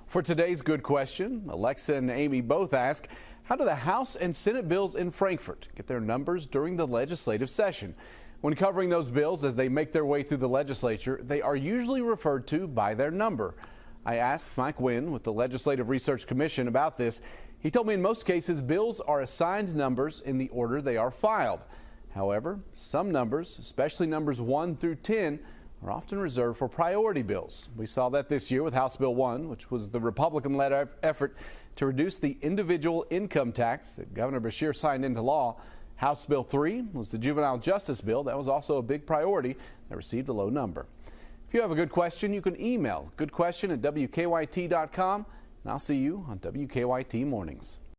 For today's good question, Alexa and Amy both ask, how do the House and Senate bills in Frankfort get their numbers during the legislative session? When covering those bills as they make their way through the legislature, they are usually referred to by their number. I asked Mike Wynn with the Legislative Research Commission about this. He told me in most cases, bills are assigned numbers in the order they are filed. However, some numbers, especially numbers 1 through 10, are often reserved for priority bills. We saw that this year with House Bill 1, which was the Republican-led effort to reduce the individual income tax that Governor Beshear signed into law. House Bill 3 was the juvenile justice bill. That was also a big priority that received a low number. If you have a good question, you can email goodquestion@wkyt.com, and I'll see you on WKYT Mornings.